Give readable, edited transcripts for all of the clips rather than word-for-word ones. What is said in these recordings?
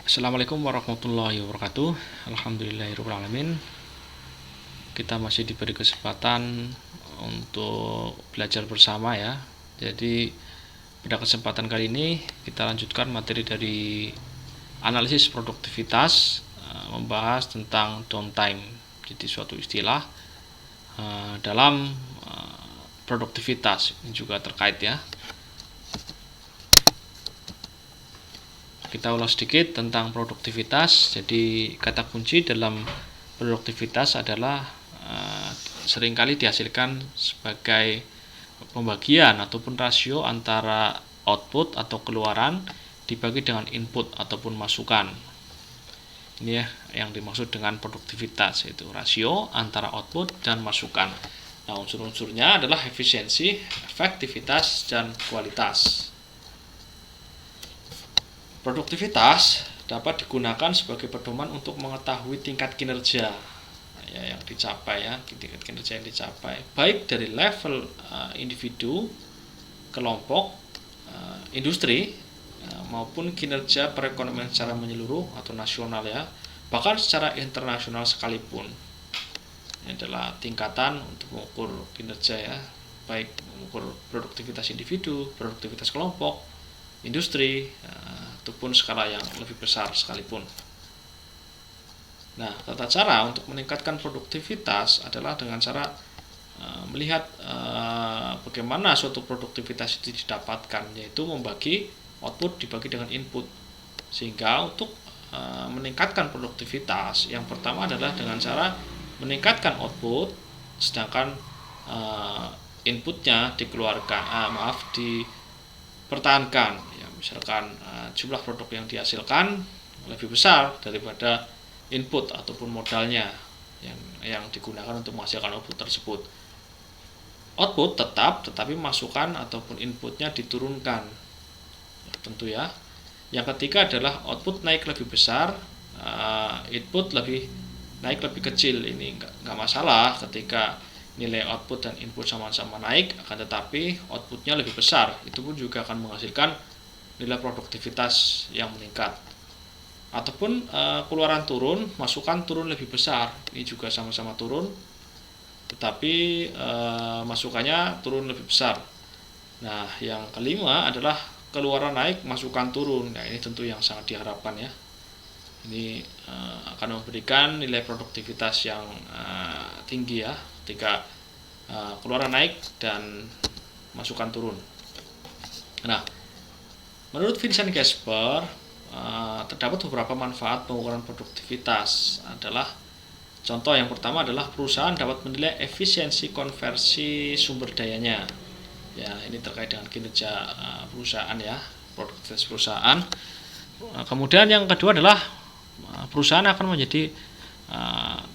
Assalamualaikum warahmatullahi wabarakatuh. Alhamdulillahirrahmanirrahim. Kita masih diberi kesempatan untuk belajar bersama ya. Jadi pada kesempatan kali ini kita lanjutkan materi dari analisis produktivitas, membahas tentang downtime. Jadi suatu istilah dalam produktivitas ini juga terkait ya. Kita ulas sedikit tentang produktivitas. Jadi kata kunci dalam produktivitas adalah seringkali dihasilkan sebagai pembagian ataupun rasio antara output atau keluaran dibagi dengan input ataupun masukan. Ini ya yang dimaksud dengan produktivitas, yaitu rasio antara output dan masukan. Nah, unsur-unsurnya adalah efisiensi, efektivitas, dan kualitas. Produktivitas dapat digunakan sebagai pedoman untuk mengetahui tingkat kinerja yang dicapai tingkat kinerja yang dicapai baik dari level individu, kelompok, industri maupun kinerja perekonomian secara menyeluruh atau nasional ya, bahkan secara internasional sekalipun. Ini adalah tingkatan untuk mengukur kinerja ya, baik mengukur produktivitas individu, produktivitas kelompok, industri, ataupun skala yang lebih besar sekalipun. Nah, tata cara untuk meningkatkan produktivitas adalah dengan cara melihat bagaimana suatu produktivitas itu didapatkan, yaitu membagi output dibagi dengan input. Sehingga untuk meningkatkan produktivitas, yang pertama adalah dengan cara meningkatkan output, sedangkan inputnya dipertahankan. Misalkan jumlah produk yang dihasilkan lebih besar daripada input ataupun modalnya yang digunakan untuk menghasilkan output tersebut. Output tetap, tetapi masukan ataupun inputnya diturunkan. Tentu ya. Yang ketiga adalah output naik lebih besar, input naik lebih kecil. Ini nggak masalah ketika nilai output dan input sama-sama naik, akan tetapi outputnya lebih besar. Itu pun juga akan menghasilkan nilai produktivitas yang meningkat. Ataupun keluaran turun, masukan turun lebih besar, ini juga sama-sama turun, tetapi masukannya turun lebih besar. Nah, yang kelima adalah keluaran naik, masukan turun. Nah, ini tentu yang sangat diharapkan ya. Ini akan memberikan nilai produktivitas yang tinggi ya, ketika keluaran naik dan masukan turun. Nah, menurut Vincent Gasper, terdapat beberapa manfaat pengukuran produktivitas. Contoh yang pertama adalah perusahaan dapat menilai efisiensi konversi sumber dayanya. Ya, ini terkait dengan kinerja perusahaan ya, produktivitas perusahaan. Kemudian yang kedua adalah perusahaan akan menjadi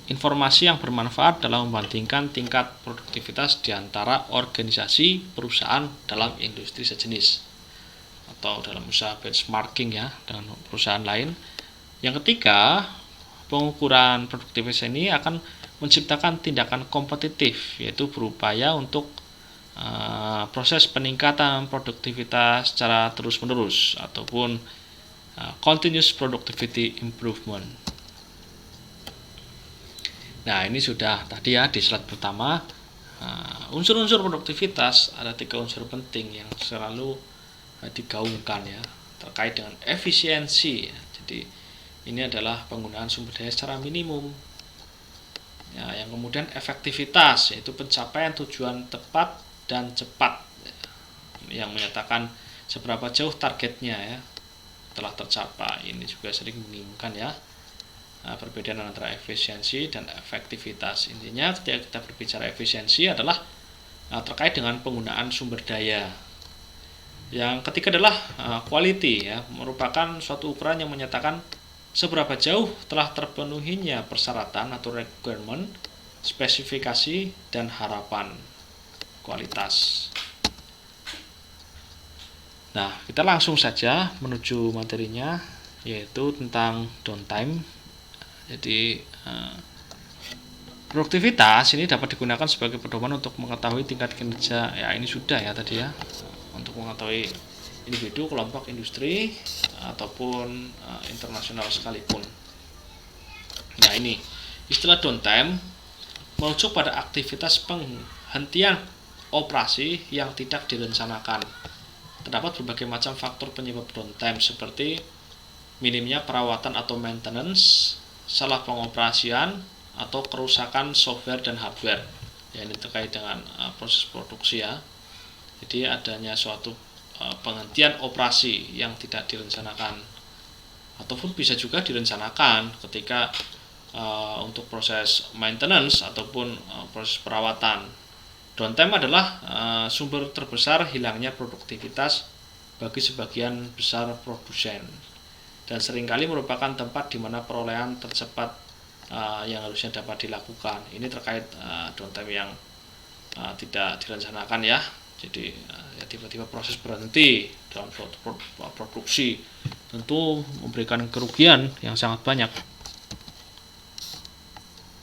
informasi yang bermanfaat dalam membandingkan tingkat produktivitas di antara organisasi perusahaan dalam industri sejenis, atau dalam usaha benchmarking ya dengan perusahaan lain. Yang ketiga, pengukuran produktivitas ini akan menciptakan tindakan kompetitif, yaitu berupaya untuk proses peningkatan produktivitas secara terus-menerus ataupun continuous productivity improvement. Nah, ini sudah tadi ya di slide pertama. Unsur-unsur produktivitas, ada 3 unsur penting yang selalu digaungkan ya, terkait dengan efisiensi ya. Jadi ini adalah penggunaan sumber daya secara minimum ya. Yang kemudian efektivitas, yaitu pencapaian tujuan tepat dan cepat ya, yang menyatakan seberapa jauh targetnya ya telah tercapai. Ini juga sering membingungkan ya, perbedaan antara efisiensi dan efektivitas. Intinya ketika kita berbicara efisiensi adalah terkait dengan penggunaan sumber daya. Yang ketiga adalah quality ya, merupakan suatu ukuran yang menyatakan seberapa jauh telah terpenuhinya persyaratan atau requirement, spesifikasi, dan harapan kualitas. Nah, kita langsung saja menuju materinya, yaitu tentang downtime. Jadi produktivitas ini dapat digunakan sebagai pedoman untuk mengetahui tingkat kinerja. Ya, ini sudah ya tadi ya, untuk mengetahui individu, kelompok, industri ataupun internasional sekalipun. Nah, ini istilah downtime merujuk pada aktivitas penghentian operasi yang tidak direncanakan. Terdapat berbagai macam faktor penyebab downtime seperti minimnya perawatan atau maintenance, salah pengoperasian, atau kerusakan software dan hardware. Ya, ini terkait dengan proses produksi ya. Jadi adanya suatu penghentian operasi yang tidak direncanakan, ataupun bisa juga direncanakan ketika untuk proses maintenance ataupun proses perawatan. Downtime adalah sumber terbesar hilangnya produktivitas bagi sebagian besar produsen dan seringkali merupakan tempat di mana perolehan tercepat yang harusnya dapat dilakukan. Ini terkait downtime yang tidak direncanakan ya. Jadi ya tiba-tiba proses berhenti dalam suatu produksi, tentu memberikan kerugian yang sangat banyak.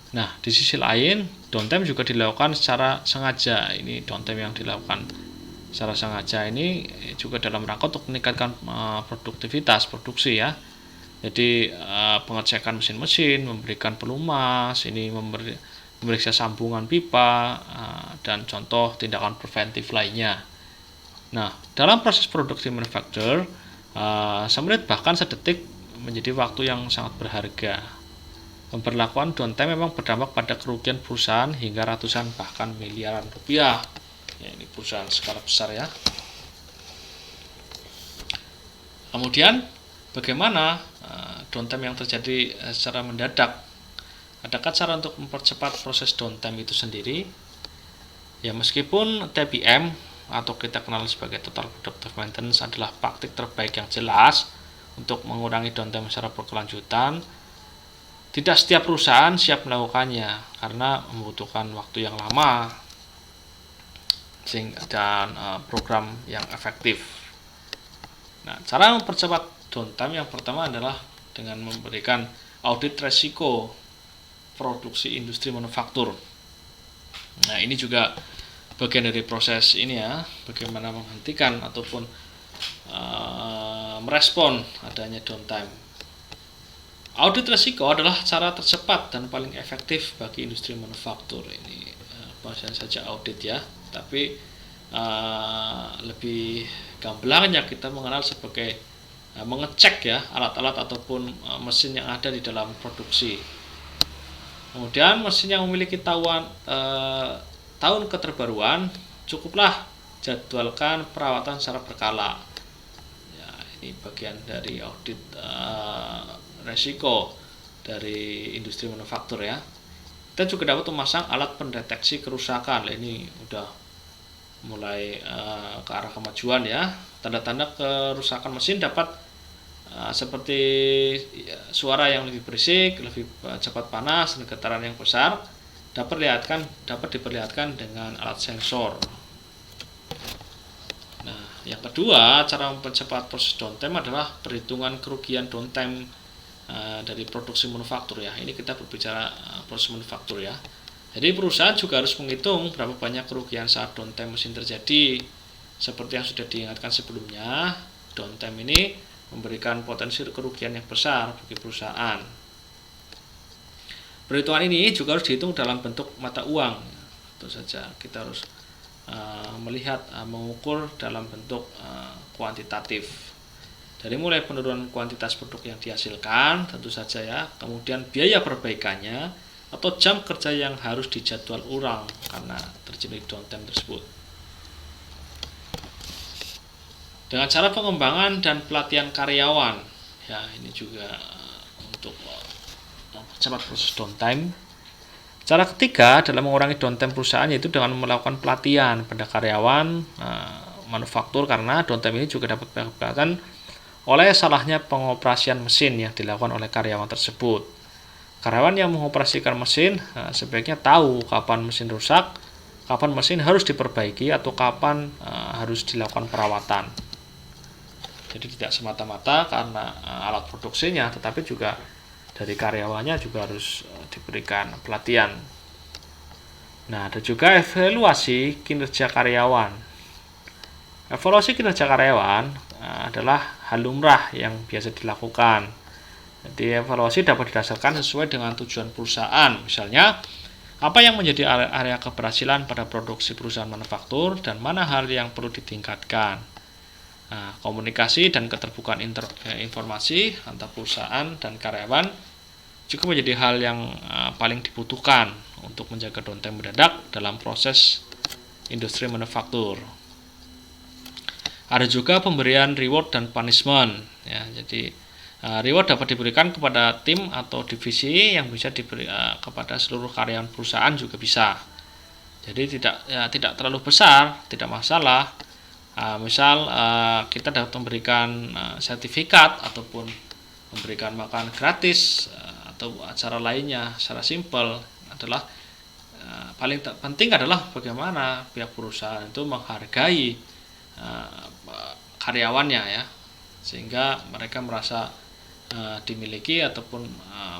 Nah, di sisi lain, downtime juga dilakukan secara sengaja. Ini downtime yang dilakukan secara sengaja ini juga dalam rangka untuk meningkatkan produktivitas produksi ya. Jadi pengecekan mesin-mesin, memberikan pelumas, ini memeriksa sambungan pipa, dan contoh tindakan preventif lainnya. Nah, dalam proses produksi manufaktur, semenit bahkan sedetik menjadi waktu yang sangat berharga. Pemberlakuan downtime memang berdampak pada kerugian perusahaan hingga ratusan bahkan miliaran rupiah. Ya, ini perusahaan skala besar ya. Kemudian bagaimana downtime yang terjadi secara mendadak? Adakah cara untuk mempercepat proses downtime itu sendiri? Ya, meskipun TPM atau kita kenal sebagai Total Productive Maintenance adalah praktik terbaik yang jelas untuk mengurangi downtime secara berkelanjutan, tidak setiap perusahaan siap melakukannya karena membutuhkan waktu yang lama dan program yang efektif. Nah, cara mempercepat downtime yang pertama adalah dengan memberikan audit resiko produksi industri manufaktur. Nah, ini juga bagian dari proses ini ya, bagaimana menghentikan ataupun merespon adanya downtime. Audit resiko adalah cara tercepat dan paling efektif bagi industri manufaktur. Ini bahasanya saja audit ya, tapi lebih gamblangnya kita mengenal sebagai mengecek ya alat-alat ataupun mesin yang ada di dalam produksi. Kemudian mesin yang memiliki tahun keterbaruan cukuplah jadwalkan perawatan secara berkala. Ya, ini bagian dari audit resiko dari industri manufaktur ya. Kita juga dapat memasang alat pendeteksi kerusakan. Ini udah mulai ke arah kemajuan ya. Tanda-tanda kerusakan mesin dapat seperti suara yang lebih berisik, lebih cepat panas, dan getaran yang besar dapat diperlihatkan dengan alat sensor. Nah, yang kedua, cara mempercepat proses downtime adalah perhitungan kerugian downtime dari produksi manufaktur ya. Ini kita berbicara proses manufaktur ya. Jadi perusahaan juga harus menghitung berapa banyak kerugian saat downtime mesin terjadi. Seperti yang sudah diingatkan sebelumnya, downtime ini memberikan potensi kerugian yang besar bagi perusahaan. Perhitungan ini juga harus dihitung dalam bentuk mata uang. Tentu saja kita harus melihat, mengukur dalam bentuk kuantitatif. Dari mulai penurunan kuantitas produk yang dihasilkan, tentu saja ya, kemudian biaya perbaikannya atau jam kerja yang harus dijadwal ulang karena terjadi downtime tersebut. Dengan cara pengembangan dan pelatihan karyawan, ya ini juga untuk mempercepat proses downtime. Cara ketiga dalam mengurangi downtime perusahaan yaitu dengan melakukan pelatihan pada karyawan manufaktur, karena downtime ini juga dapat mengakibatkan oleh salahnya pengoperasian mesin yang dilakukan oleh karyawan tersebut. Karyawan yang mengoperasikan mesin sebaiknya tahu kapan mesin rusak, kapan mesin harus diperbaiki, atau kapan harus dilakukan perawatan. Jadi tidak semata-mata karena alat produksinya, tetapi juga dari karyawannya juga harus diberikan pelatihan. Nah, ada juga evaluasi kinerja karyawan. Evaluasi kinerja karyawan adalah hal lumrah yang biasa dilakukan. Jadi evaluasi dapat didasarkan sesuai dengan tujuan perusahaan. Misalnya, apa yang menjadi area keberhasilan pada produksi perusahaan manufaktur dan mana hal yang perlu ditingkatkan. Nah, komunikasi dan keterbukaan informasi antar perusahaan dan karyawan juga menjadi hal yang paling dibutuhkan untuk menjaga downtime mendadak dalam proses industri manufaktur. Ada juga pemberian reward dan punishment. Ya, jadi reward dapat diberikan kepada tim atau divisi yang bisa diberi kepada seluruh karyawan perusahaan juga bisa. Jadi tidak terlalu besar, tidak masalah. Misal kita dapat memberikan sertifikat ataupun memberikan makan gratis atau acara lainnya secara simpel adalah paling penting adalah bagaimana pihak perusahaan itu menghargai karyawannya ya, sehingga mereka merasa dimiliki ataupun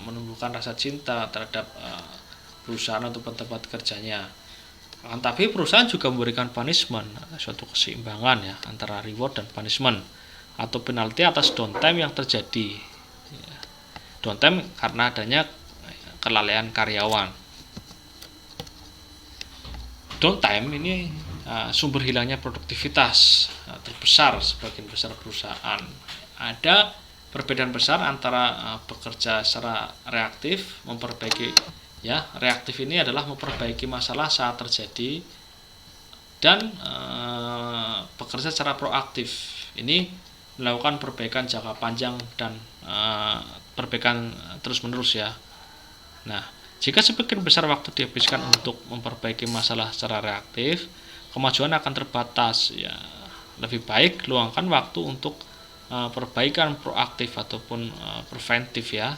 menumbuhkan rasa cinta terhadap perusahaan ataupun tempat kerjanya. Tapi perusahaan juga memberikan punishment, suatu keseimbangan ya antara reward dan punishment atau penalti atas downtime yang terjadi. Downtime karena adanya kelalaian karyawan. Downtime ini sumber hilangnya produktivitas terbesar sebagian besar perusahaan. Ada perbedaan besar antara bekerja secara reaktif, memperbaiki ya, reaktif ini adalah memperbaiki masalah saat terjadi, dan bekerja secara proaktif ini melakukan perbaikan jangka panjang dan perbaikan terus-menerus ya. Nah, jika sebagian besar waktu dihabiskan untuk memperbaiki masalah secara reaktif, kemajuan akan terbatas ya. Lebih baik luangkan waktu untuk perbaikan proaktif ataupun preventif ya,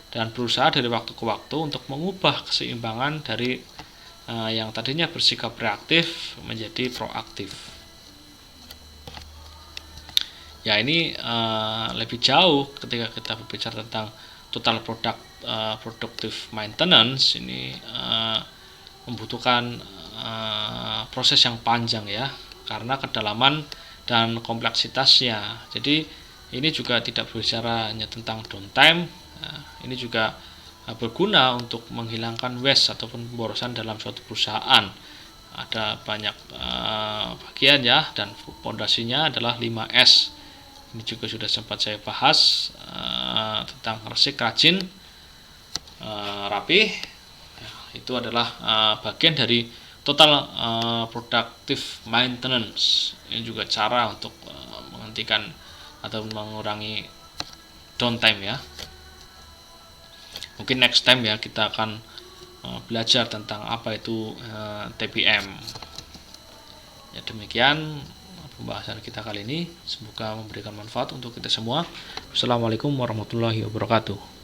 dan berusaha dari waktu ke waktu untuk mengubah keseimbangan dari yang tadinya bersikap reaktif menjadi proaktif. Ya, ini lebih jauh ketika kita berbicara tentang total productive maintenance. Ini membutuhkan proses yang panjang ya, karena kedalaman dan kompleksitasnya. Jadi ini juga tidak berbicara hanya tentang downtime, ini juga berguna untuk menghilangkan waste ataupun pemborosan dalam suatu perusahaan. Ada banyak bagian ya, dan fondasinya adalah 5S. Ini juga sudah sempat saya bahas tentang resik, rajin, rapih. Itu adalah bagian dari total productive maintenance. Ini juga cara untuk menghentikan atau mengurangi downtime ya. Mungkin next time ya kita akan belajar tentang apa itu TPM. Ya, demikian pembahasan kita kali ini. Semoga memberikan manfaat untuk kita semua. Assalamualaikum warahmatullahi wabarakatuh.